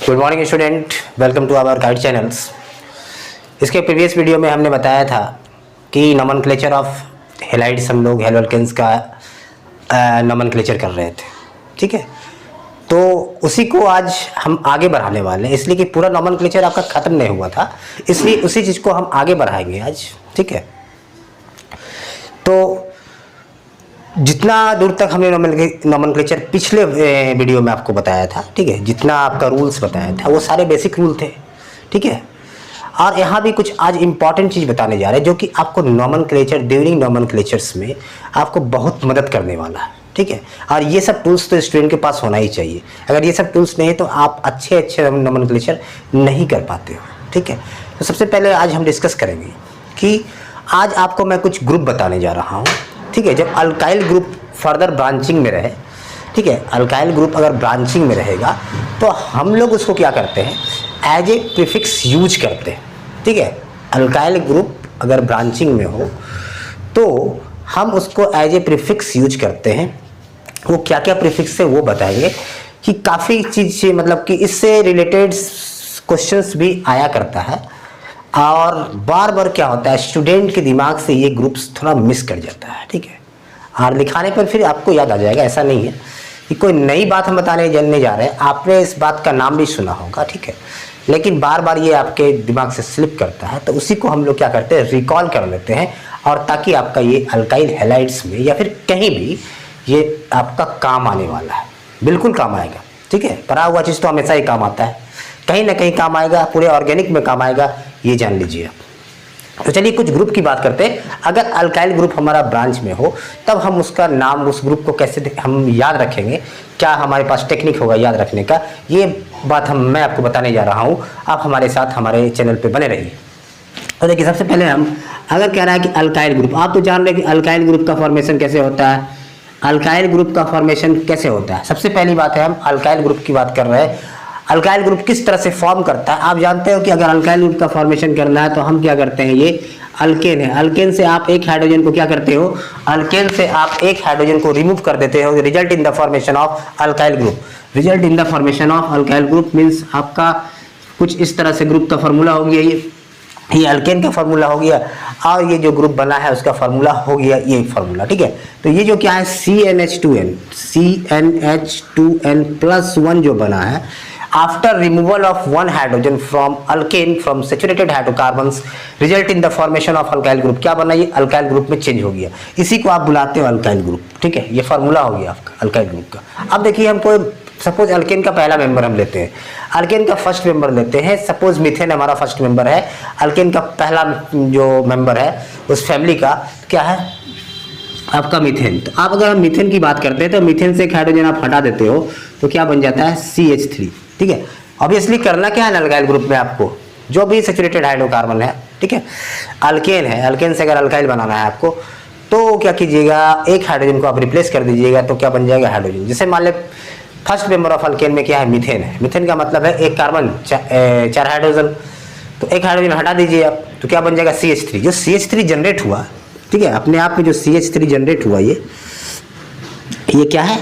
Good morning student, welcome to our guide channels. इसके previous video में हमने बताया था कि नोमेनक्लेचर ऑफ हैलाइड्स हम लोग हैलोअल्केन्स का नोमेनक्लेचर कर रहे थे। ठीक है, तो उसी को आज हम आगे बढ़ाने वाले हैं, इसलिए कि पूरा नोमेनक्लेचर आपका ख़त्म नहीं हुआ था, इसलिए उसी चीज़ को हम आगे बढ़ाएंगे आज। ठीक है, तो जितना दूर तक हमने नोमेनक्लेचर पिछले वीडियो में आपको बताया था, ठीक है, जितना आपका रूल्स बताया था वो सारे बेसिक रूल थे। ठीक है, और यहाँ भी कुछ आज इम्पॉर्टेंट चीज़ बताने जा रहे हैं जो कि आपको नोमेनक्लेचर ड्यूरिंग नोमेनक्लेचर्स में आपको बहुत मदद करने वाला है। ठीक है, और ये सब टूल्स तो स्टूडेंट के पास होना ही चाहिए। अगर ये सब टूल्स नहीं है तो आप अच्छे नोमेनक्लेचर नहीं कर पाते हो। ठीक है, तो सबसे पहले आज हम डिस्कस करेंगे कि आज आपको मैं कुछ ग्रुप बताने जा रहा हूँ। ठीक है, जब अल्काइल ग्रुप फर्दर ब्रांचिंग में रहे, ठीक है, अल्काइल ग्रुप अगर ब्रांचिंग में रहेगा तो हम लोग उसको क्या करते हैं, एज ए प्रीफिक्स यूज करते हैं। ठीक है, अल्काइल ग्रुप अगर ब्रांचिंग में हो तो हम उसको एज ए प्रीफिक्स यूज करते हैं। वो क्या क्या प्रीफिक्स है वो बताएंगे कि काफ़ी चीज़ से, मतलब कि इससे रिलेटेड क्वेश्चंस भी आया करता है और बार बार क्या होता है स्टूडेंट के दिमाग से ये ग्रुप्स थोड़ा मिस कर जाता है। ठीक है, और लिखाने पर फिर आपको याद आ जाएगा, ऐसा नहीं है कि कोई नई बात हम जानने जा रहे हैं, आपने इस बात का नाम भी सुना होगा। ठीक है, लेकिन बार बार ये आपके दिमाग से स्लिप करता है, तो उसी को हम लोग क्या करते हैं, रिकॉल कर लेते हैं, और ताकि आपका ये अल्काइल हैलाइड्स में या फिर कहीं भी ये आपका काम आने वाला है, बिल्कुल काम आएगा। ठीक है, पढ़ा हुआ चीज़ तो हमेशा ही काम आता है, कहीं ना कहीं काम आएगा, पूरे ऑर्गेनिक में काम आएगा, ये जान लीजिए आप। तो चलिए कुछ ग्रुप की बात करते हैं। अगर अल्काइल ग्रुप हमारा ब्रांच में हो तब हम उसका नाम, उस ग्रुप को कैसे हम याद रखेंगे, क्या हमारे पास टेक्निक होगा याद रखने का, ये बात मैं आपको बताने जा रहा हूँ। आप हमारे साथ हमारे चैनल पे बने रहिए। तो देखिए, सबसे पहले हम अगर कह रहा है कि अल्काइल ग्रुप, आप तो जान रहे हैं कि अल्काइल ग्रुप का फॉर्मेशन कैसे होता है। अल्काइल ग्रुप का फॉर्मेशन कैसे होता है, सबसे पहली बात है हम अल्काइल ग्रुप की बात कर रहे हैं। अल्काइल ग्रुप किस तरह से फॉर्म करता है, आप जानते हो कि अगर अल्काइल ग्रुप का फॉर्मेशन करना है तो हम क्या करते हैं, ये अल्केन है, अल्केन से आप एक हाइड्रोजन को क्या करते हो, अल्केन से आप एक हाइड्रोजन को रिमूव कर देते हो, result in the formation of alkyl group. Result in the formation of alkyl group means आपका कुछ इस तरह से ग्रुप का फॉर्मूला हो गया, ये अल्केन का फार्मूला हो गया, और ये जो ग्रुप बना है उसका फार्मूला हो गया ये फार्मूला। ठीक है, तो ये जो क्या है CnH2n प्लस 1 जो बना है, after removal of one hydrogen from alkane from saturated hydrocarbons result in the formation of alkyl group, क्या बना, ये अल्काइल ग्रुप में चेंज हो गया, इसी को आप बुलाते हो अल्काइल ग्रुप। ठीक है, ये फार्मूला हो गया आपका अल्काइल ग्रुप का। अब देखिए, हमको सपोज अल्केन का पहला मेंबर हम लेते हैं, अल्केन का फर्स्ट मेंबर लेते हैं, सपोज मीथेन हमारा फर्स्ट मेंबर है, अल्केन का पहला जो मेंबर है उस फैमिली का क्या है आपका मीथेन। तो आप अगर हम मीथेन की बात करते हैं तो मीथेन से एक हाइड्रोजन आप हटा देते हो तो क्या बन जाता है, CH3। ठीक है, ऑब्वियसली करना क्या है अल्काइल ग्रुप में, आपको जो भी सैचुरेटेड हाइड्रोकार्बन है, ठीक है, अल्केन है, अल्केन से अगर अल्काइल बनाना है आपको तो क्या कीजिएगा, एक हाइड्रोजन को आप रिप्लेस कर दीजिएगा तो क्या बन जाएगा, हाइड्रोजन। जैसे मान ले फर्स्ट मेंबर ऑफ अल्केन में क्या है, मीथेन है, मीथेन का मतलब है एक कार्बन 4 हाइड्रोजन, तो एक हाइड्रोजन हटा दीजिए आप तो क्या बन जाएगा, CH3। जो CH3 जनरेट हुआ, ठीक है, अपने आप में जो CH3 जनरेट हुआ, ये क्या है,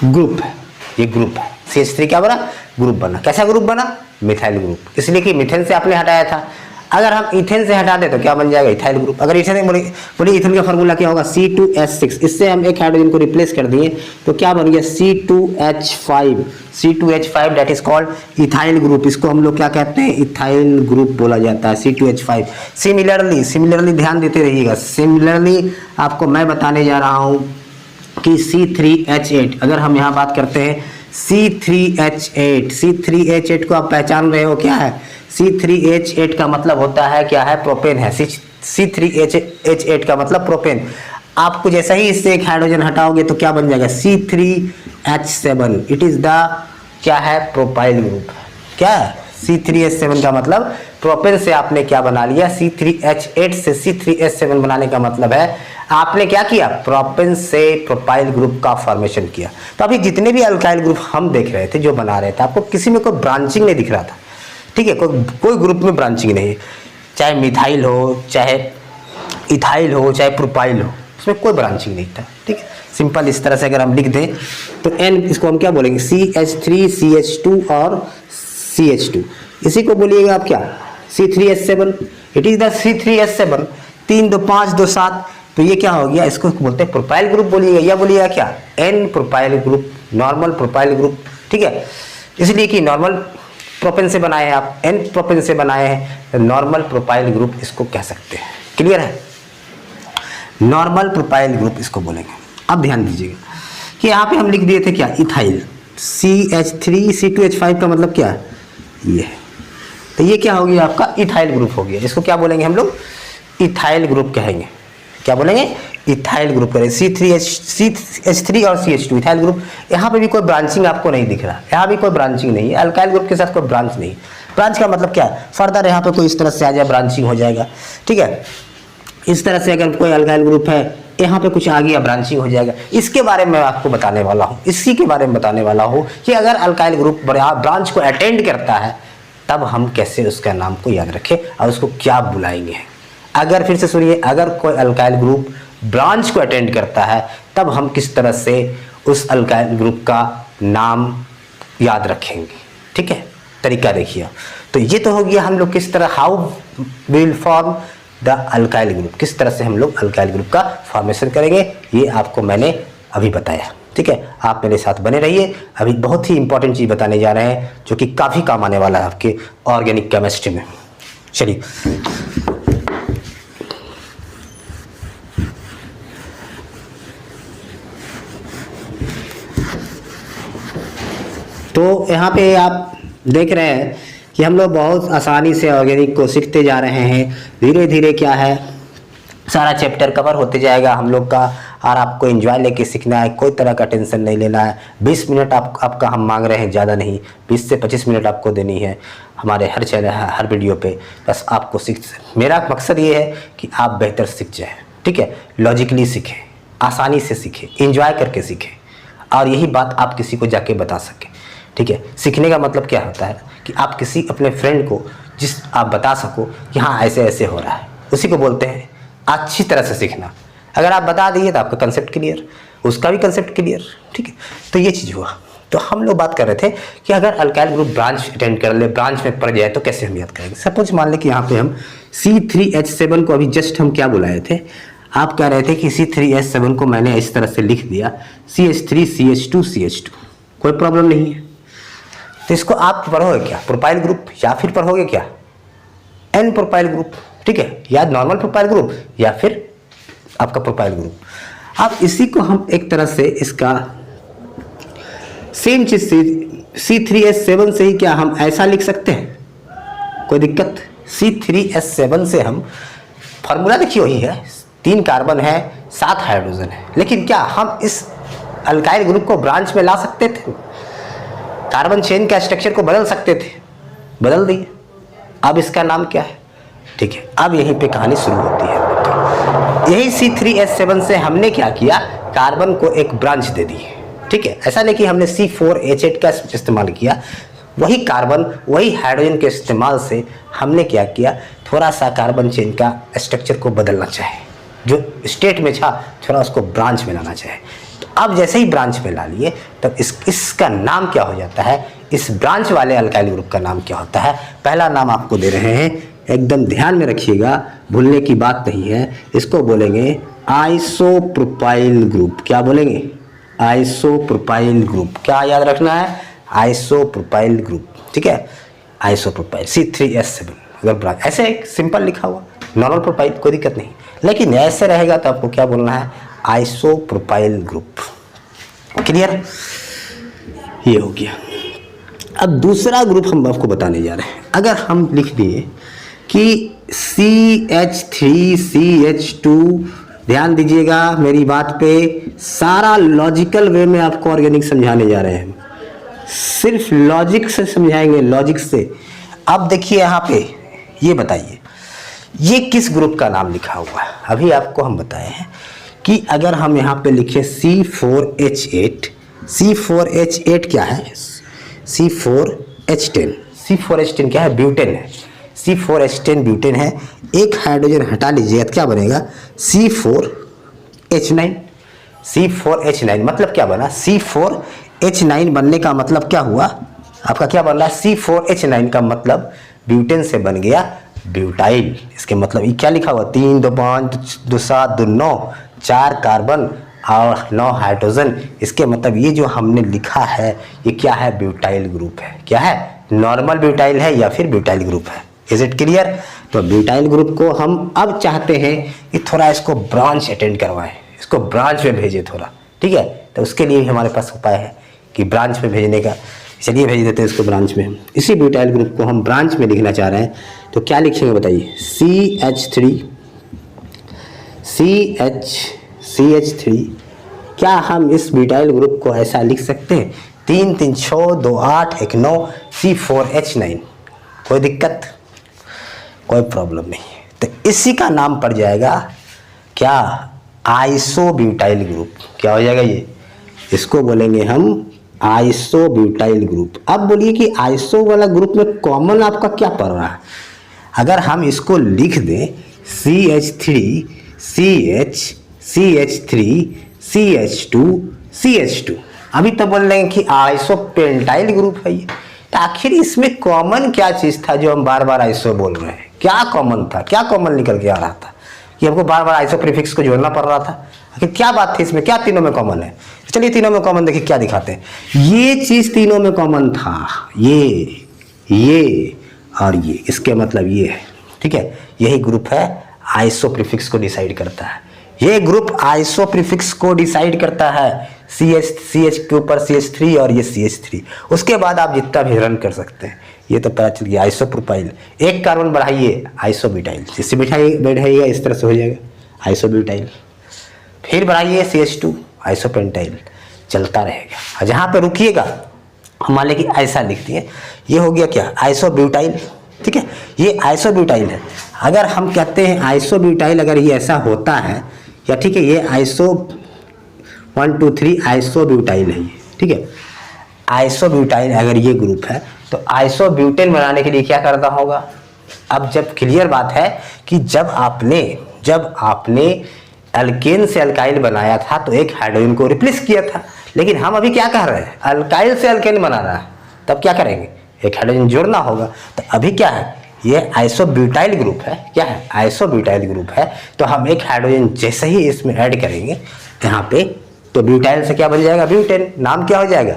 ग्रुप है, ये ग्रुप है, CH3 क्या बना, ग्रुप बना। कैसा ग्रुप बना, मिथाइल ग्रुप, इसलिए कि मीथेन से आपने हटाया था। अगर हम इथेन से हटा दे तो क्या बन जाएगा, इथाइल ग्रुप। अगर इथेन बोलिए इथेन का फॉर्मूला क्या होगा, C2H6, इससे हम एक हाइड्रोजन को रिप्लेस कर दिए तो क्या बन गया, C2H5 that is called ethyl group. इसको हम लोग क्या कहते हैं, इथाइल ग्रुप बोला जाता है, C2H5। सिमिलरली ध्यान देते रहिएगा, सिमिलरली आपको मैं बताने जा रहा हूँ कि C3H8, अगर हम यहाँ बात करते हैं C3H8 को आप पहचान रहे हो क्या है, C3H8 का मतलब होता है क्या है, प्रोपेन है। C3H8 का मतलब प्रोपेन। आपको जैसा ही इससे एक हाइड्रोजन हटाओगे तो क्या बन जाएगा, C3H7। इट इज द क्या है, प्रोपाइल ग्रुप। क्या है, C3H7 का मतलब प्रोपेन से आपने क्या बना लिया, C3H8 से C3H7 बनाने का मतलब है आपने क्या किया, प्रोपेन से प्रोपाइल ग्रुप का फॉर्मेशन किया। तो अभी जितने भी अल्काइल ग्रुप हम देख रहे थे, जो बना रहे थे, आपको किसी में कोई ब्रांचिंग नहीं दिख रहा था। ठीक है, कोई ग्रुप में ब्रांचिंग नहीं है, चाहे मिथाइल हो, चाहे इथाइल हो, चाहे प्रोपाइल हो, उसमें कोई ब्रांचिंग नहीं था। ठीक है, सिंपल इस तरह से अगर हम लिख दें तो N, इसको हम क्या बोलेंगे, CH3 CH2 और CH2, इसी को बोलिएगा आप क्या, C3H7। It is the C3H7, 3 2 5 2 7। तो ये क्या हो गया, इसको बोलते हैं प्रोपाइल ग्रुप बोलिएगा, या बोलिएगा क्या, N propyl group, normal propyl group, ठीक है। इसलिए कि नॉर्मल प्रोपेन से बनाए हैं आप, N प्रोपेन से बनाए हैं, तो नॉर्मल प्रोपाइल ग्रुप इसको कह सकते हैं। क्लियर है, नॉर्मल प्रोपाइल ग्रुप इसको बोलेंगे। अब ध्यान दीजिएगा कि यहाँ पे हम लिख दिए थे क्या, इथाइल, CH3C2H5 का मतलब क्या है, ये है। तो ये क्या हो गया आपका, इथाइल ग्रुप हो गया। इसको क्या बोलेंगे हम लोग, इथाइल ग्रुप कहेंगे। क्या बोलेंगे, इथाइल ग्रुप करें। CH3 और CH2 इथाइल ग्रुप। यहाँ पे भी कोई ब्रांचिंग आपको नहीं दिख रहा, यहाँ भी कोई ब्रांचिंग नहीं है, अल्काइल ग्रुप के साथ कोई ब्रांच नहीं। ब्रांच का मतलब क्या है, फर्दर यहाँ पे कोई इस तरह से आ जाए ब्रांचिंग हो जाएगा, ठीक है। इस तरह से अगर कोई अल्काइल ग्रुप है, यहाँ पे कुछ आ गया ब्रांचिंग हो जाएगा। इसके बारे में आपको बताने वाला हूँ, इसी के बारे में बताने वाला हूँ कि अगर अल्काइल ग्रुप ब्रांच को अटेंड करता है तब हम कैसे उसका नाम को याद रखें और उसको क्या बुलाएंगे। अगर फिर से सुनिए, अगर कोई अल्काइल ग्रुप ब्रांच को अटेंड करता है तब हम किस तरह से उस अल्काइल ग्रुप का नाम याद रखेंगे, ठीक है। तरीका देखिए, तो ये तो हो गया हम लोग किस तरह, how will form the alkyl group, किस तरह से हम लोग अल्काइल ग्रुप का फॉर्मेशन करेंगे, ये आपको मैंने अभी बताया, ठीक है। आप मेरे साथ बने रहिए, अभी बहुत ही इंपॉर्टेंट चीज़ बताने जा रहे हैं जो कि काफ़ी काम आने वाला है आपके ऑर्गेनिक केमिस्ट्री में। चलिए, तो यहाँ पे आप देख रहे हैं कि हम लोग बहुत आसानी से ऑर्गेनिक को सीखते जा रहे हैं। धीरे धीरे क्या है, सारा चैप्टर कवर होते जाएगा हम लोग का, और आपको एंजॉय लेके सीखना है, कोई तरह का टेंशन नहीं लेना है। 20 मिनट आपका हम मांग रहे हैं, ज़्यादा नहीं, 20 से 25 मिनट आपको देनी है हमारे हर चैनल, हर वीडियो पे। बस आपको मेरा मकसद ये है कि आप बेहतर सीख जाएँ, ठीक है। लॉजिकली सीखें, आसानी से सीखें, एंजॉय करके सीखें, और यही बात आप किसी को जाके बता सकें, ठीक है। सीखने का मतलब क्या होता है कि आप किसी अपने फ्रेंड को जिस आप बता सको कि हाँ ऐसे ऐसे हो रहा है, उसी को बोलते हैं अच्छी तरह से सीखना। अगर आप बता दिए तो आपका कंसेप्ट क्लियर, उसका भी कंसेप्ट क्लियर, ठीक है। तो ये चीज़ हुआ। तो हम लोग बात कर रहे थे कि अगर अल्काइल ग्रुप ब्रांच अटेंड कर ले, ब्रांच में पड़ जाए तो कैसे हम याद करेंगे। सपोज मान लें कि यहाँ पे हम C3H7 को अभी जस्ट हम क्या बुलाए थे, आप कह रहे थे कि C3H7 को मैंने इस तरह से लिख दिया CH3CH2CH2, कोई प्रॉब्लम नहीं है। तो इसको आप पढ़ोगे क्या, प्रोपाइल ग्रुप, या फिर पढ़ोगे क्या, N प्रोपाइल ग्रुप, ठीक है, या नॉर्मल प्रोपाइल ग्रुप, या फिर आपका प्रोपाइल ग्रुप। अब इसी को हम एक तरह से इसका सेम चीज C3H7 से ही क्या हम ऐसा लिख सकते हैं, कोई दिक्कत। C3H7 से हम फॉर्मूला देखिए वही है, 3 कार्बन है, 7 हाइड्रोजन है, लेकिन क्या हम इस अल्काइल ग्रुप को ब्रांच में ला सकते थे, कार्बन चेन का स्ट्रक्चर को बदल सकते थे, बदल दिए। अब इसका नाम क्या है, ठीक है। अब यहीं पे कहानी शुरू होती है। यही C3H7 से हमने क्या किया, कार्बन को एक ब्रांच दे दी, ठीक है। ऐसा नहीं कि हमने C4H8 का इस्तेमाल किया, वही कार्बन वही हाइड्रोजन के इस्तेमाल से हमने क्या किया, थोड़ा सा कार्बन चेन का स्ट्रक्चर को बदलना चाहे, जो स्टेट में था थोड़ा उसको ब्रांच में लाना चाहे। तो अब जैसे ही ब्रांच में ला लिए तब इसका नाम क्या हो जाता है, इस ब्रांच वाले अल्काइल ग्रुप का नाम क्या होता है। पहला नाम आपको दे रहे हैं, एकदम ध्यान में रखिएगा, भूलने की बात नहीं है। इसको बोलेंगे आइसोप्रोपाइल ग्रुप। क्या बोलेंगे, आइसोप्रोपाइल ग्रुप। क्या याद रखना है, आइसोप्रोपाइल ग्रुप, ठीक है। आइसोप्रोपाइल C3H7 अगर ब्रांच ऐसे एक सिंपल लिखा हुआ, नॉर्मल प्रोपाइल कोई दिक्कत नहीं, लेकिन ऐसे रहेगा तो आपको क्या बोलना है, आइसोप्रोपाइल ग्रुप। क्लियर, ये हो गया। अब दूसरा ग्रुप हम आपको बताने जा रहे हैं। अगर हम लिख दिए कि CH3CH2, ध्यान दीजिएगा मेरी बात पे, सारा लॉजिकल वे में आपको ऑर्गेनिक समझाने जा रहे हैं, सिर्फ लॉजिक से समझाएंगे, लॉजिक से। अब देखिए यहाँ पे, ये बताइए ये किस ग्रुप का नाम लिखा हुआ है। अभी आपको हम बताए हैं कि अगर हम यहाँ पे लिखे C4H8, C4H8 क्या है, C4H10, C4H10 क्या है, ब्यूटेन है, C4H10 ब्यूटेन है। एक हाइड्रोजन हटा लीजिए तो क्या बनेगा, C4H9। C4H9 मतलब क्या बना, C4H9 बनने का मतलब क्या हुआ, आपका क्या बन रहा है, C4H9 का मतलब ब्यूटेन से बन गया ब्यूटाइल। इसके मतलब ये क्या लिखा हुआ, 3 2 5 2 7 2 9, 4 कार्बन और 9 हाइड्रोजन। इसके मतलब ये जो हमने लिखा है ये क्या है, ब्यूटाइल ग्रुप है। क्या है, नॉर्मल ब्यूटाइल है या फिर ब्यूटाइल ग्रुप है। Is it clear. तो ब्यूटाइल ग्रुप को हम अब चाहते हैं कि थोड़ा इसको ब्रांच अटेंड करवाएं, इसको ब्रांच में भेजें थोड़ा, ठीक है। तो उसके लिए भी हमारे पास उपाय है कि ब्रांच में भेजने का। चलिए भेज देते हैं इसको ब्रांच में। इसी ब्यूटाइल ग्रुप को हम ब्रांच में लिखना चाह रहे हैं, तो क्या लिखेंगे बताइए, CH3 क्या हम इस ब्यूटाइल ग्रुप को ऐसा लिख सकते हैं, 3 3 6 2 8 1 9 C4H9। कोई दिक्कत, कोई प्रॉब्लम नहीं। तो इसी का नाम पड़ जाएगा क्या, आइसोब्यूटाइल ग्रुप। क्या हो जाएगा ये, इसको बोलेंगे हम आइसोब्यूटाइल ग्रुप। अब बोलिए कि आइसो वाला ग्रुप में कॉमन आपका क्या पड़ रहा है। अगर हम इसको लिख दें CH3CH3CH2 अभी तो बोल रहे हैं कि आइसोपेंटाइल ग्रुप है ये। तो आखिर इसमें कॉमन क्या चीज था जो हम बार बार आइसो बोल रहे हैं, क्या कॉमन था, क्या कॉमन निकल के आ रहा था कि हमको बार बार आइसो प्रीफिक्स को जोड़ना पड़ रहा था। आखिर क्या बात थी इसमें, क्या तीनों में कॉमन है। चलिए तीनों में कॉमन देखिए क्या दिखाते हैं। ये चीज तीनों में कॉमन था, ये और ये, इसके मतलब ये है, ठीक है। यही ग्रुप है आइसो प्रीफिक्स को डिसाइड करता है। ये ग्रुप आइसो प्रीफिक्स को डिसाइड करता है, CH के ऊपर CH3 और ये CH3। उसके बाद आप जितना भी रन कर सकते हैं। ये तो पता चल गया आइसोप्रोपाइल, एक कार्बन बढ़ाइए आइसोब्यूटाइल, जिससे बैठाइएगा इस तरह से हो जाएगा आइसोब्यूटाइल। फिर बढ़ाइए CH2 आइसोपेंटाइल, चलता रहेगा। और जहाँ पे रुकिएगा हम मान लें कि ऐसा लिख दिए, ये हो गया क्या, आइसोब्यूटाइल, ठीक है। ये आइसोब्यूटाइल है। अगर हम कहते हैं आइसोब्यूटाइल, अगर ये ऐसा होता है, या ठीक है, ये आइसो 1 2 3 आइसोब्यूटाइल है ये, ठीक है। आइसोब्यूटाइल अगर ये ग्रुप है तो आइसोब्यूटेन बनाने के लिए क्या करना होगा। अब जब क्लियर बात है कि जब आपने अल्केन से अल्काइल बनाया था तो एक हाइड्रोजन को रिप्लेस किया था, लेकिन हम अभी क्या कह रहे हैं, अल्काइल से अल्केन बनाना है, तब क्या करेंगे, एक हाइड्रोजन जोड़ना होगा। तो अभी क्या है, ये आइसोब्यूटाइल ग्रुप है। क्या है, आइसोब्यूटाइल ग्रुप है। तो हम एक हाइड्रोजन जैसे ही इसमें ऐड करेंगे यहाँ पे, तो ब्यूटाइल से क्या बन जाएगा, ब्यूटेन। नाम क्या हो जाएगा,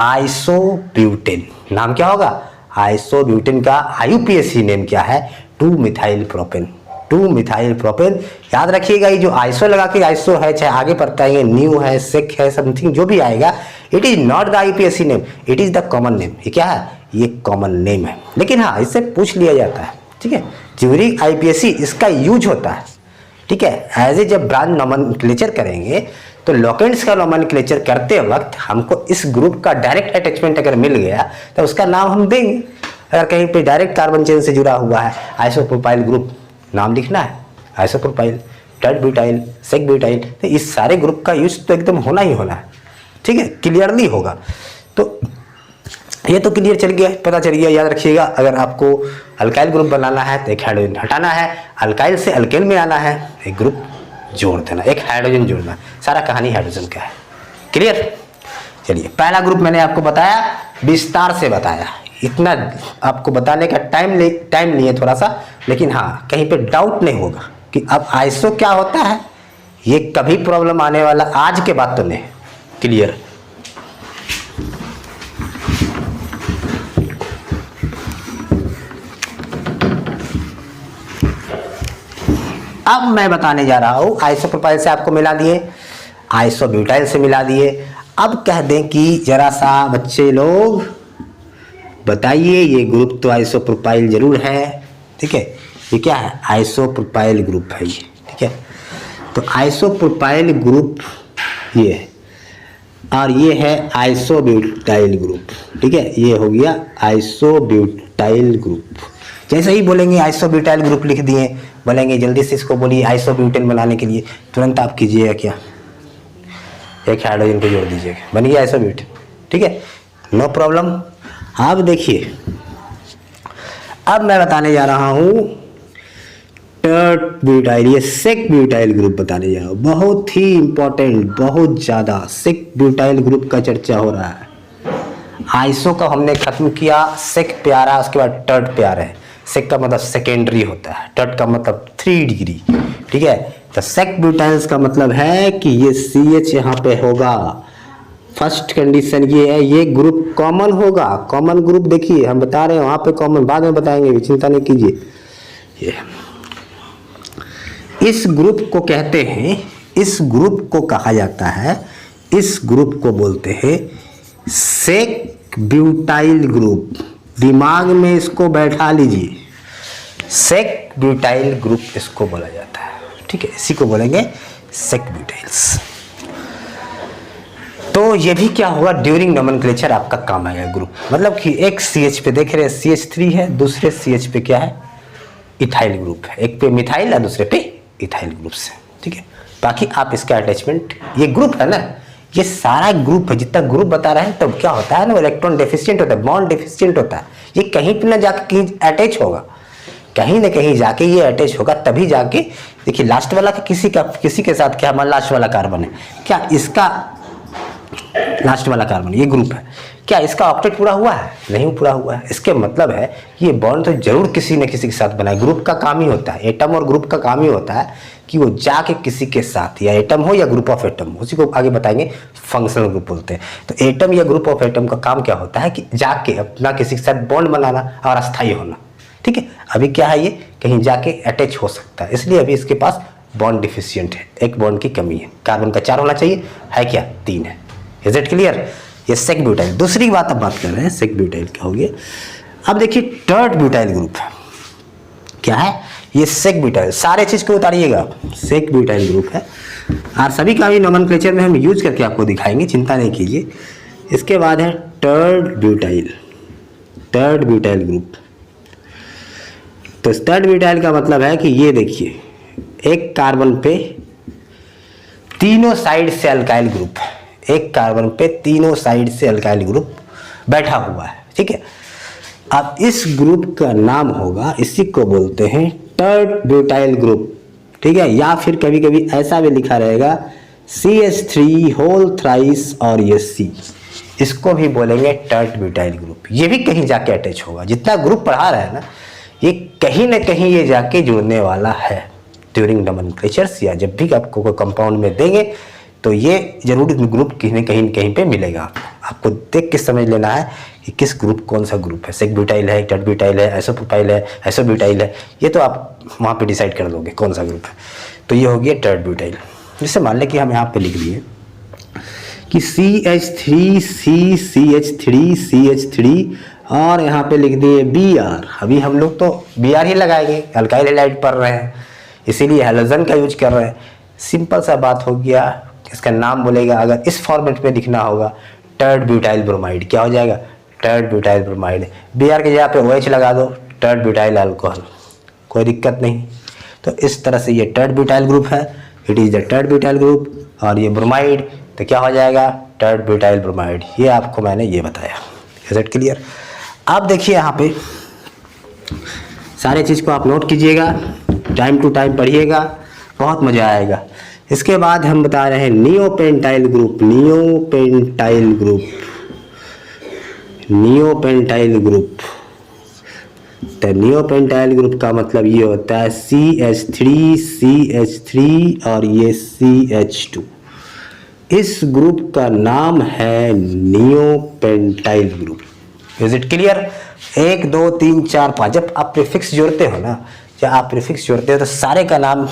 आइसोब्यूटेन। नाम क्या होगा, आइसोब्यूटेन का IUPAC नेम क्या है, 2 मिथाइल प्रोपेन। 2 methyl propane. याद रखिएगा, ये जो आइसो लगा के आइसो है, चाहे आगे पढ़ता है न्यू है, सेक है, समथिंग जो भी आएगा, it is not the IUPAC name, it is the common name. ये क्या है, ये कॉमन नेम है। लेकिन हाँ, इससे पूछ लिया जाता है, ठीक है। ड्यूरिंग IUPAC इसका यूज होता है, ठीक है। एज ए जब ब्रांच नोमेनक्लेचर करेंगे तो लोकेंट्स का नोमेनक्लेचर करते वक्त हमको इस ग्रुप का डायरेक्ट अटैचमेंट अगर मिल गया तो उसका नाम हम देंगे। अगर कहीं पे डायरेक्ट कार्बन चेन से जुड़ा हुआ है, आइसोप्रोपाइल ग्रुप, नाम लिखना है isopropyl, tert butyl, sec butyl. तो इस सारे ग्रुप का यूज तो एकदम होना ही होना है, ठीक है, क्लियरली होगा। तो ये तो क्लियर चल गया, पता चल गया। याद रखिएगा, अगर आपको अल्काइल ग्रुप बनाना है तो एक हाइड्रोजन हटाना है, अल्काइल से अल्केन में आना है, एक ग्रुप जोड़ देना, एक हाइड्रोजन जोड़ना। सारा कहानी हाइड्रोजन का है, क्लियर। चलिए, पहला ग्रुप मैंने आपको बताया, विस्तार से बताया। इतना आपको बताने का टाइम नहीं है थोड़ा सा, लेकिन हाँ, कहीं पे डाउट नहीं होगा कि अब आइसो क्या होता है, ये कभी प्रॉब्लम आने वाला आज के बाद तो नहीं। क्लियर। अब मैं बताने जा रहा हूं, आइसोप्रोपाइल से आपको मिला दिए, आइसोब्यूटाइल से मिला दिए। अब कह दें कि जरा सा बच्चे लोग बताइए, ये ग्रुप तो आइसोप्रोपाइल जरूर है, ठीक है। ये क्या है, आइसोप्रोपाइल ग्रुप है ये, ठीक है। तो आइसोप्रोपाइल ग्रुप ये है, और ये है आइसोब्यूटाइल ग्रुप, ठीक है। ये हो गया आइसोब्यूटाइल ग्रुप। जैसे ही बोलेंगे आइसोब्यूटाइल ग्रुप लिख दिए, बोलेंगे जल्दी से इसको बोलिए आइसोब्यूटेन बनाने के लिए, तुरंत आप कीजिएगा क्या, एक हाइड्रोजन को जोड़ दीजिएगा, बन गया आइसोब्यूटेन, ठीक है, नो प्रॉब्लम। अब देखिए, अब मैं बताने जा रहा हूं टर्ड ब्यूटाइल, ये सेक ब्यूटाइल ग्रुप बताने जा रहा हूं। बहुत ही इंपॉर्टेंट, बहुत ज्यादा सेक ब्यूटाइल ग्रुप का चर्चा हो रहा है। आइसो का हमने खत्म किया, सेक पे आ रहा है, उसके बाद टर्ड पे आ रहा है। सेक का मतलब सेकेंडरी होता है, टर्ड का मतलब 3 डिग्री, ठीक है। तो सेक ब्यूटाइल्स का मतलब है कि ये CH यहाँ पे होगा। फर्स्ट कंडीशन ये है, ये ग्रुप कॉमन होगा। कॉमन ग्रुप देखिए हम बता रहे हैं वहां पे कॉमन, बाद में बताएंगे, चिंता नहीं कीजिए। ये इस ग्रुप को कहते हैं, इस ग्रुप को कहा जाता है, इस ग्रुप को बोलते हैं सेक ब्यूटाइल ग्रुप। दिमाग में इसको बैठा लीजिए, सेक ब्यूटाइल ग्रुप इसको बोला जाता है, ठीक है। इसी को बोलेंगे सेक ब्यूटाइल्स। तो ये भी क्या होगा, ड्यूरिंग नोमेनक्लेचर आपका काम आएगा ग्रुप। मतलब कि एक CH पे देख रहे हैं CH3 है, दूसरे CH पे क्या है, इथाइल ग्रुप है। एक पे मिथाइल है, दूसरे पे इथाइल ग्रुप से, ठीक है। बाकी आप इसका अटैचमेंट, ये ग्रुप है ना, ये सारा ग्रुप है, जितना ग्रुप बता रहे हैं। तब क्या होता है ना, इलेक्ट्रॉन डेफिशिएंट होता है, बॉन्ड डेफिशिएंट होता है। ये कहीं पे ना जाके कहीं अटैच होगा, कहीं ना कहीं जाके ये अटैच होगा, तभी जाके देखिए लास्ट वाला का किसी के साथ क्या, हमारा लास्ट वाला कार्बन है क्या, इसका लास्ट वाला कार्बन ये ग्रुप है क्या, इसका ऑक्टेट पूरा हुआ है, नहीं पूरा हुआ है। इसके मतलब है ये बॉन्ड तो जरूर किसी न किसी के साथ बना है। ग्रुप का काम ही होता है, एटम और ग्रुप का काम ही होता है कि वो जाके किसी के साथ, या एटम हो या ग्रुप ऑफ एटम, उसी को आगे बताएंगे फंक्शनल ग्रुप बोलते हैं। तो एटम या ग्रुप ऑफ एटम का काम क्या होता है कि जाके अपना किसी के साथ बॉन्ड बनाना और अस्थायी होना, ठीक है। अभी क्या है, ये कहीं जाके अटैच हो सकता है, इसलिए अभी इसके पास बॉन्ड डिफिशियंट है, एक बॉन्ड की कमी है। कार्बन का 4 होना चाहिए, है क्या, 3 है। Is it clear? ये सेक ब्यूटाइल। दूसरी बात अब बात कर रहे हैं, सेक ब्यूटाइल क्या हो गया। अब देखिए टर्ड ब्यूटाइल ग्रुप क्या है, ये सेक ब्यूटाइल। सारे चीज को उतारिएगा, सेक ब्यूटाइल ग्रुप है। और सभी का भी नोमेनक्लेचर में हम यूज करके आपको दिखाएंगे, चिंता नहीं कीजिए। इसके बाद है टर्ड ब्यूटाइल, टर्ड ब्यूटाइल ग्रुप। तो टर्ड ब्यूटाइल का मतलब है कि ये देखिए, एक कार्बन पे तीनों साइड से अल्काइल ग्रुप है, एक कार्बन पे तीनों साइड से अल्काइल ग्रुप बैठा हुआ है, ठीक है। अब इस ग्रुप का नाम होगा, इसी को बोलते हैं टर्ड ब्यूटाइल ग्रुप, ठीक है। या फिर कभी कभी ऐसा भी लिखा रहेगा CH3 होल थ्राइस और ये C, इसको भी बोलेंगे टर्ड ब्यूटाइल ग्रुप। ये भी कहीं जाके अटैच होगा, जितना ग्रुप पढ़ा रहा है ना, ये कहीं ना कहीं ये जाके जुड़ने वाला है ड्यूरिंग नोमेनक्लेचर्स, या जब भी आपको कोई कंपाउंड में देंगे तो ये जरूर ग्रुप कहीं कहीं पे मिलेगा। आपको देख के समझ लेना है कि किस ग्रुप, कौन सा ग्रुप है, सेक ब्यूटाइल है, टर्ड ब्यूटाइल है, आइसोप्रोपाइल है, आइसोब्यूटाइल है, ये तो आप वहाँ पे डिसाइड कर लोगे कौन सा ग्रुप है। तो ये हो गया टर्ड ब्यूटाइल। जैसे मान लें कि हम यहाँ पे लिख दिए कि CH3 CH3 CH3 और यहाँ पे लिख दिए Br। अभी हम लोग तो Br ही लगाएंगे, अल्काइल हैलाइड पढ़ रहे हैं, इसीलिए हैलोजन का यूज कर रहे हैं। सिंपल सा बात हो गया। इसका नाम बोलेगा, अगर इस फॉर्मेट में लिखना होगा, टर्ड ब्यूटाइल ब्रोमाइड। क्या हो जाएगा, टर्ड ब्यूटाइल ब्रोमाइड। Br के जगह पे OH लगा दो, टर्ड ब्यूटाइल अल्कोहल, कोई दिक्कत नहीं। तो इस तरह से ये टर्ड ब्यूटाइल ग्रुप है, it is the टर्ड butyl group. और ये ब्रोमाइड तो क्या हो जाएगा, टर्ड ब्यूटाइल ब्रोमाइड। ये आपको मैंने ये बताया, इज इट क्लियर? आप देखिए यहाँ पे सारे चीज़ को आप नोट कीजिएगा, टाइम टू टाइम पढ़िएगा, बहुत मज़ा आएगा। इसके बाद हम बता रहे हैं neopentyl group, neopentyl group, neopentyl group. तो नियोपेंटाइल ग्रुप का मतलब ये होता है CH3 CH3 और ये CH2। इस ग्रुप का नाम है neopentyl group. Is it clear? 1 2 3 4 5 जब आप प्रीफिक्स जोड़ते हो ना, जब आप प्रीफिक्स जोड़ते हो तो सारे का नाम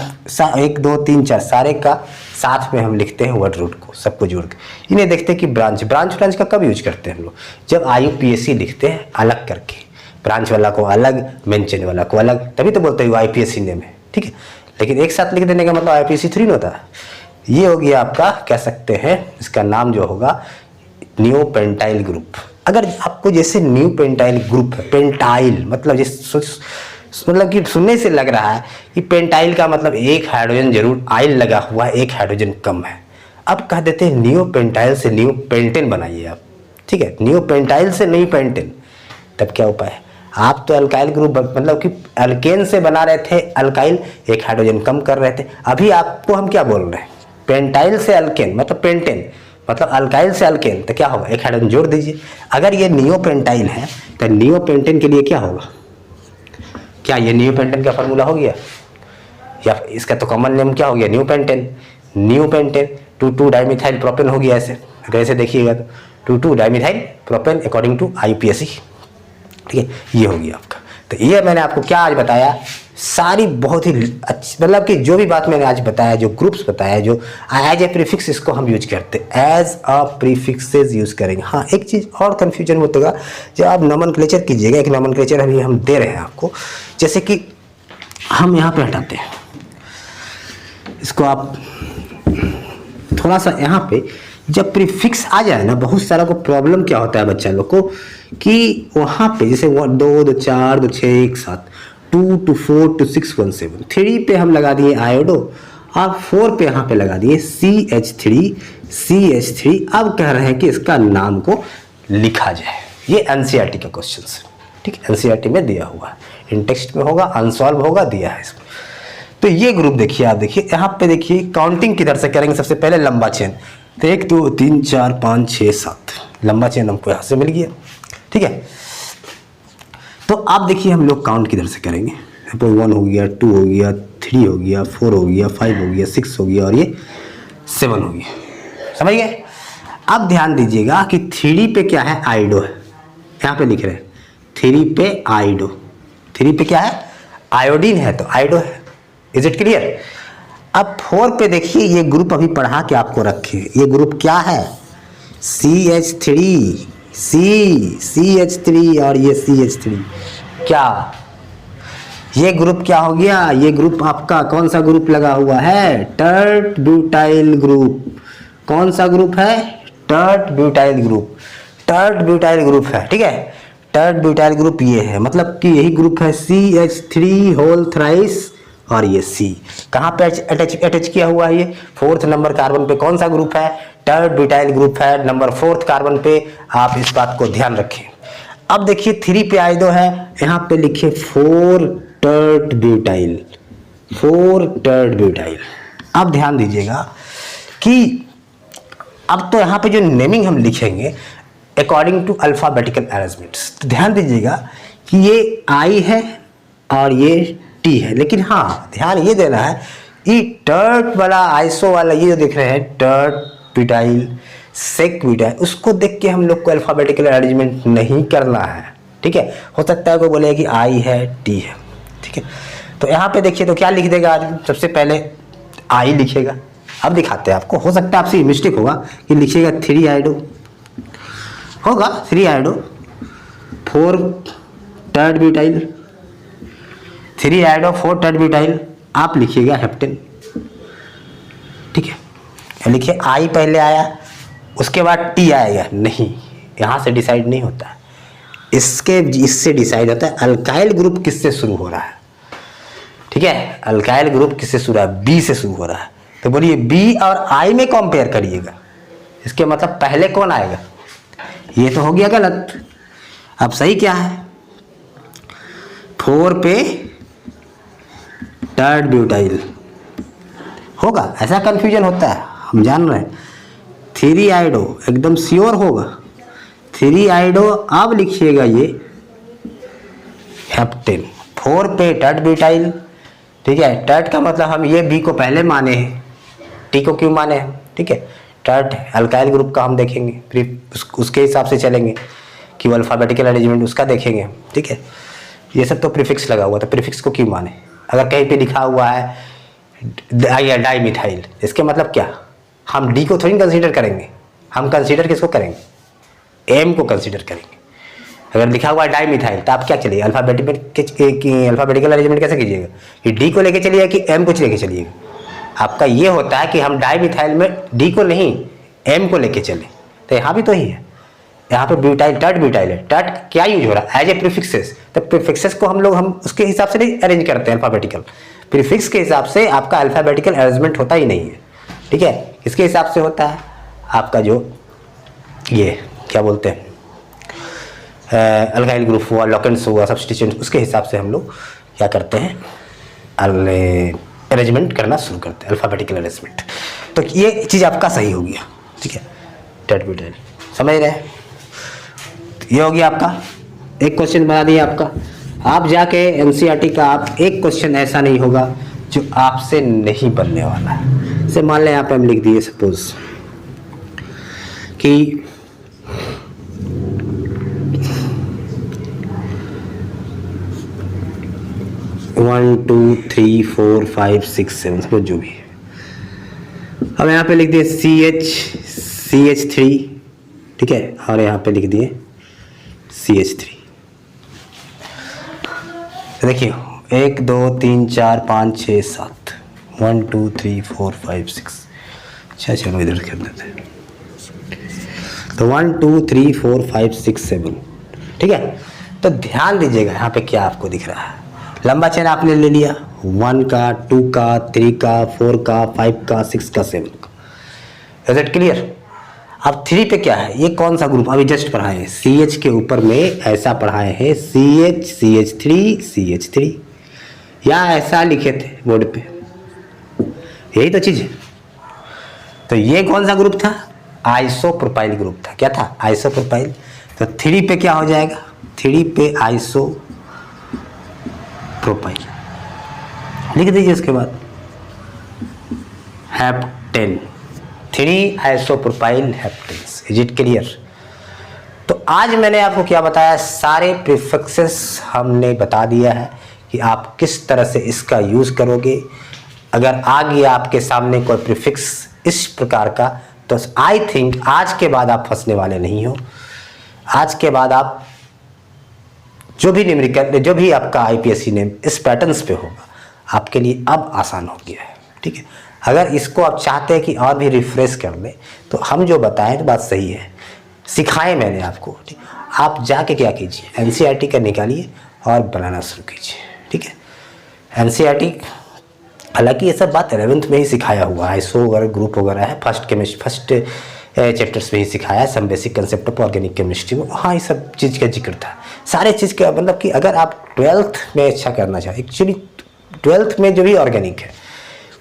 1 2 3 4 सारे का साथ में हम लिखते हैं वर्ड रूट को, सबको जोड़ के। इन्हें देखते हैं कि ब्रांच ब्रांच का कब यूज करते हैं हम लोग, जब IUPAC लिखते हैं अलग करके, ब्रांच वाला को अलग, मेन चेन वाला को अलग, तभी तो बोलते हैं IPSC नेम है, ठीक है। लेकिन एक साथ लिख देने का मतलब IPSC 3 नहीं होता। ये हो गया आपका, कह सकते हैं इसका नाम जो होगा नियोपेंटाइल ग्रुप। अगर आपको जैसे नियोपेंटाइल ग्रुप है, पेंटाइल मतलब मतलब कि सुनने से लग रहा है कि पेंटाइल का मतलब एक हाइड्रोजन जरूर आइल लगा हुआ है, एक हाइड्रोजन कम है। अब कह देते हैं नियोपेंटाइल से नियोपेंटेन बनाइए आप, ठीक है। नियोपेंटाइल से नियोपेंटेन, तब क्या उपाय है? आप तो अल्काइल ग्रुप मतलब कि अल्केन से बना रहे थे अल्काइल, एक हाइड्रोजन कम कर रहे थे। अभी आपको हम क्या बोल रहे हैं, पेंटाइल से अल्केन मतलब पेंटेन, मतलब अल्काइल से अल्केन, तो क्या होगा, एक हाइड्रोजन जोड़ दीजिए। अगर ये नियोपेंटाइल है तो नियोपेंटेन के लिए क्या होगा, क्या ये नियोपेंटेन का फार्मूला हो गया, या इसका तो कॉमन नेम क्या हो गया, न्यूपेंटेन। न्यूपेंटेन 2,2 डाइमिथाइल प्रोपेन हो गया ऐसे, अगर ऐसे देखिएगा तो 2,2 dimethyl propane according to IUPAC। ठीक है, ये हो गया आपका। तो ये मैंने आपको क्या आज बताया, सारी बहुत ही अच्छी, मतलब कि जो भी बात मैंने आज बताया, जो ग्रुप्स बताया, जो एज ए प्रीफिक्स इसको हम यूज करते हैं, एज अ प्रीफिक्सेस यूज करेंगे। हाँ, एक चीज़ और कन्फ्यूजन होता है, जब आप नोमेनक्लेचर कीजिएगा, एक नोमेनक्लेचर अभी हम दे रहे हैं आपको, जैसे कि हम यहाँ पे हटाते हैं इसको, आप थोड़ा सा यहाँ पे जब प्रीफिक्स आ जाए ना, बहुत सारा को प्रॉब्लम क्या होता है बच्चा लोग को, कि वहाँ पे जैसे 2, 2, 4, 2, 6 एक साथ, 2 to 4 to 6 1 7, 3 पे हम लगा दिए आयोडो, और 4 पे यहाँ पे लगा दिए CH3। अब कह रहे हैं कि इसका नाम को लिखा जाए। ये NCERT का क्वेश्चन है, ठीक है, NCERT में दिया हुआ है, इन टेक्स्ट में होगा, अनसॉल्व होगा, दिया है इसमें। तो ये ग्रुप देखिए, आप देखिए यहाँ पे देखिए, काउंटिंग किधर से करेंगे, सबसे पहले लंबा चेन, तो 1 2 3 4 5 6 7 लंबा चेन हमको यहाँ से मिल गया। ठीक है, तो आप देखिए हम लोग काउंट किधर से करेंगे, 1 हो गया, 2 हो गया, 3 हो गया, 4 हो गया, 5 हो गया, 6 हो गया, और ये 7 हो गया। समझ गए। अब ध्यान दीजिएगा कि 3 पे क्या है, आयोडो है, यहाँ पे लिख रहे हैं 3 पे आयोडो, 3 पे क्या है, आयोडीन है, तो आयोडो है। Is it clear. अब 4 पे देखिए, ये ग्रुप अभी पढ़ा के आपको रखे, ये ग्रुप क्या है, CH3 और ये CH3, क्या ये ग्रुप क्या हो गया, ये ग्रुप आपका कौन सा ग्रुप लगा हुआ है, टर्ट ब्यूटाइल ग्रुप। कौन सा ग्रुप है, tert butyl group, tert butyl group है। ठीक है, टर्ट ब्यूटाइल ग्रुप ये है, मतलब कि यही ग्रुप है CH3 होल थ्राइस, और ये C कहाँ पे अटैच किया हुआ है, ये 4th नंबर कार्बन पे कौन सा ग्रुप है, टर्ट ब्यूटाइल ग्रुप है, नंबर 4th कार्बन पे। आप इस बात को ध्यान रखें। अब देखिए 3 पे आयोडो है, यहाँ पे लिखिए 4 टर्ट ब्यूटाइल, 4 टर्ट ब्यूटाइल। अब ध्यान दीजिएगा कि अब तो यहाँ पे जो नेमिंग हम लिखेंगे अकॉर्डिंग टू अल्फाबेटिकल अरेंजमेंट्स, तो ध्यान दीजिएगा कि ये I है और ये T है, लेकिन हाँ ध्यान ये देना है, ये टर्ट वाला आइसो वाला ये जो देख रहे हैं, टर्ट ब्यूटाइल, सेक ब्यूटाइल, उसको देख के हम लोग को अल्फाबेटिकल अरेंजमेंट नहीं करना है। ठीक है, हो सकता है कोई बोले कि I है, T है। ठीक है, तो यहाँ पे देखिए तो क्या लिख देगा आदमी, सबसे पहले I लिखेगा। अब दिखाते हैं आपको, हो सकता है आपसे मिस्टेक होगा कि लिखिएगा 3 आयोडो, होगा 3 iodo, 4 tert butyl, 3 iodo 4 tert butyl, आप लिखिएगा हेप्टेन। ठीक है, लिखिए I पहले आया, उसके बाद T आएगा, नहीं, यहाँ से डिसाइड नहीं होता है, इससे डिसाइड होता है अल्काइल ग्रुप किससे शुरू हो रहा है। ठीक है, अल्काइल ग्रुप किससे शुरू है, B से शुरू हो रहा है, तो बोलिए B और I में कंपेयर करिएगा, इसके मतलब पहले कौन आएगा, ये तो हो गया गलत। अब सही क्या है, 4 पे टर्ट ब्यूटाइल होगा, ऐसा कंफ्यूजन होता है, हम जान रहे हैं। 3 आयोडो एकदम श्योर होगा, 3 आयोडो। अब लिखिएगा ये हेप्टेन, 4 पे टर्ट ब्यूटाइल। ठीक है, टर्ट का मतलब हम ये B को पहले माने हैं, T को क्यों माने हैं। ठीक है, टर्ट अल्काइल ग्रुप का हम देखेंगे, फिर उसके हिसाब से चलेंगे कि वो अल्फाबेटिकल अरेंजमेंट उसका देखेंगे। ठीक है, ये सब तो प्रीफिक्स लगा हुआ, तो प्रीफिक्स को क्यों माने। अगर कहीं पे लिखा हुआ है डाई मिथाइल, इसके मतलब क्या, हम D को थोड़ी कंसीडर करेंगे, हम कंसीडर किसको करेंगे, M को कंसीडर करेंगे। अगर लिखा हुआ है डाई मिथाइल, तो आप क्या चलिए अल्फाबेटिकल अरेंजमेंट कैसे कीजिएगा, कि D को लेके चलिएगा कि M को लेके चलिएगा। आपका ये होता है कि हम डाई मिथाइल में D को नहीं M को लेके चले, तो यहाँ भी तो ही है, यहाँ पे ब्यूटाइल, टर्ट ब्यूटाइल है, टर्ट क्या यूज हो रहा है, एज ए प्रीफिक्सेस। तो प्रीफिक्सेस को हम उसके हिसाब से नहीं अरेंज करते हैं अल्फाबेटिकल, प्रीफिक्स के हिसाब से आपका अल्फाबेटिकल अरेंजमेंट होता ही नहीं है। ठीक है, किसके हिसाब से होता है, आपका जो ये क्या बोलते हैं अल्काइल ग्रुप हुआ, लॉकेंट्स हुआ, सब्स्टिट्यूएंट, उसके हिसाब से हम लोग क्या करते हैं, अरेंजमेंट करना शुरू करते हैं, अल्फाबेटिकल अरेंजमेंट। तो ये चीज़ आपका सही हो गया। ठीक है, डेट बिटेल, समझ रहे हैं? ये हो गया आपका एक क्वेश्चन बना दिया आपका। आप जाके एनसीईआरटी का आप एक क्वेश्चन ऐसा नहीं होगा जो आपसे नहीं बनने वाला है। जैसे मान लें यहाँ पे हम लिख दिए सपोज कि 1 2 3 4 5 6 7 सपोज जो भी है। अब यहाँ पे लिख दिए CH3, ठीक है, और यहाँ पे लिख दिए CH3। देखिए 1 2 3 4 5 6 7 1 2 3 4 5 6। अच्छा चलो इधर कर देते हैं। तो 1 2 3 4 5 6 7, ठीक है। तो ध्यान दीजिएगा यहाँ पे क्या आपको दिख रहा है। लंबा चेन आपने ले लिया 1 का 2 का 3 का 4 का 5 का 6 का 7 का। Is it clear? अब 3 पे क्या है, ये कौन सा ग्रुप अभी जस्ट पढ़ाए हैं, CH के ऊपर में ऐसा पढ़ाए हैं CH CH3 CH3, या ऐसा लिखे थे बोर्ड पे, यही तो चीज है। तो ये कौन सा ग्रुप था, आइसोप्रोपाइल ग्रुप था। क्या था, आइसोप्रोपाइल। तो 3 पे क्या हो जाएगा, 3 पे आइसोप्रोपाइल लिख दीजिए। उसके बाद heptane, 3 isopropyl heptanes. Is it clear? तो आज मैंने आपको क्या बताया, सारे प्रीफिक्सेस हमने बता दिया है कि आप किस तरह से इसका यूज करोगे। अगर आ गया आपके सामने कोई प्रीफिक्स इस प्रकार का, तो आई थिंक आज के बाद आप फंसने वाले नहीं हो। आज के बाद आप जो भी न्यूमेरिकल, जो भी आपका आईपीएससी नेम इस पैटर्न्स पे होगा, आपके लिए अब आसान हो गया है, ठीक है। अगर इसको आप चाहते हैं कि और भी रिफ्रेश कर ले, तो हम जो बताएं तो बात सही है, सिखाएं मैंने आपको, ठीक। आप जाके क्या कीजिए, एनसीईआरटी का निकालिए और बनाना शुरू कीजिए, ठीक है। एनसीईआरटी, हालांकि ये सब बात 11th में ही सिखाया हुआ है, आइसो वगैरह ग्रुप वगैरह है, फर्स्ट चैप्टर्स में ही सिखाया है, some basic concept of organic chemistry में, हाँ ये सब चीज़ का जिक्र था। सारे चीज़ का मतलब कि अगर आप 12th में अच्छा करना चाहें, एक्चुअली 12th में जो भी ऑर्गेनिक है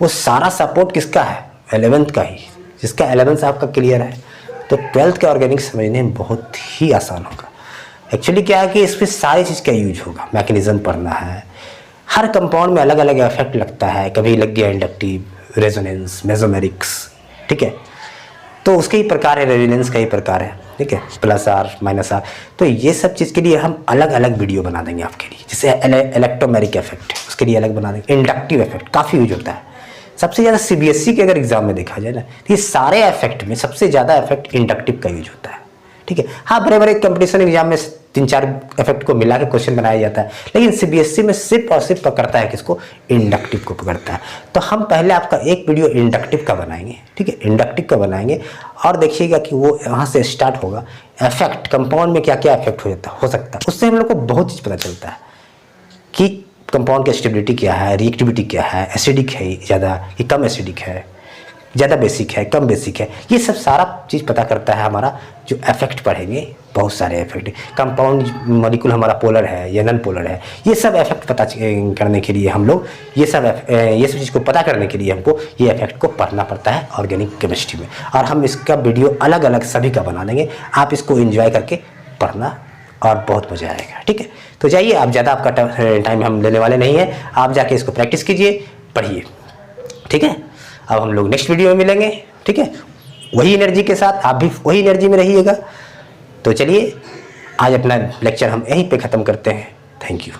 वो सारा सपोर्ट किसका है, 11th का ही। जिसका 11th आपका क्लियर है तो 12th का ऑर्गेनिक समझने में बहुत ही आसान होगा। एक्चुअली क्या है कि इसमें सारी चीज़ का यूज होगा, मैकेनिज्म पढ़ना है, हर कंपाउंड में अलग अलग इफेक्ट लगता है, कभी लग गया इंडक्टिव, रेजोनेंस, मेसोमेरिक्स, ठीक है। तो उसके ही प्रकार है, रेजोनेंस का ही प्रकार है, ठीक है, +R -R। तो ये सब चीज़ के लिए हम अलग अलग वीडियो बना देंगे आपके लिए। जैसे इलेक्ट्रोमेरिक इफेक्ट है, उसके लिए अलग बना देंगे। इंडक्टिव इफेक्ट काफ़ी यूज होता है, सबसे ज़्यादा सीबीएसई के अगर एग्जाम में देखा जाए ना, तो ये सारे इफेक्ट में सबसे ज़्यादा इफेक्ट इंडक्टिव का यूज होता है, ठीक है। हाँ, बड़े बड़े कंपटीशन एग्जाम में 3-4 इफेक्ट को मिला के क्वेश्चन बनाया जाता है, लेकिन सीबीएसई में सिर्फ और सिर्फ पकड़ता है किसको, इंडक्टिव को पकड़ता है। तो हम पहले आपका एक वीडियो इंडक्टिव का बनाएंगे, ठीक है, इंडक्टिव का बनाएंगे, और देखिएगा कि वो वहाँ से स्टार्ट होगा। इफेक्ट कंपाउंड में क्या क्या इफेक्ट हो सकता है, उससे हम लोग को बहुत चीज़ पता चलता है कि कंपाउंड की स्टेबिलिटी क्या है, रिएक्टिविटी क्या है, एसिडिक है ज़्यादा कि कम एसिडिक है, ज़्यादा बेसिक है, कम बेसिक है, ये सब सारा चीज़ पता करता है हमारा जो इफेक्ट पढ़ेंगे। बहुत सारे इफेक्ट, कंपाउंड मॉलिक्यूल हमारा पोलर है या नॉन पोलर है, ये सब इफेक्ट पता करने के लिए हम लोग ये सब चीज़ को पता करने के लिए हमको ये इफेक्ट को पढ़ना पड़ता है ऑर्गेनिक केमिस्ट्री में। और हम इसका वीडियो अलग अलग सभी का बना देंगे, आप इसको एंजॉय करके पढ़ना और बहुत मज़ा आएगा, ठीक है। तो जाइए, आप ज़्यादा आपका टाइम हम लेने वाले नहीं है, आप जाके इसको प्रैक्टिस कीजिए, पढ़िए, ठीक है। अब हम लोग नेक्स्ट वीडियो में मिलेंगे, ठीक है, वही एनर्जी के साथ, आप भी वही एनर्जी में रहिएगा। तो चलिए, आज अपना लेक्चर हम यहीं पे ख़त्म करते हैं। Thank you.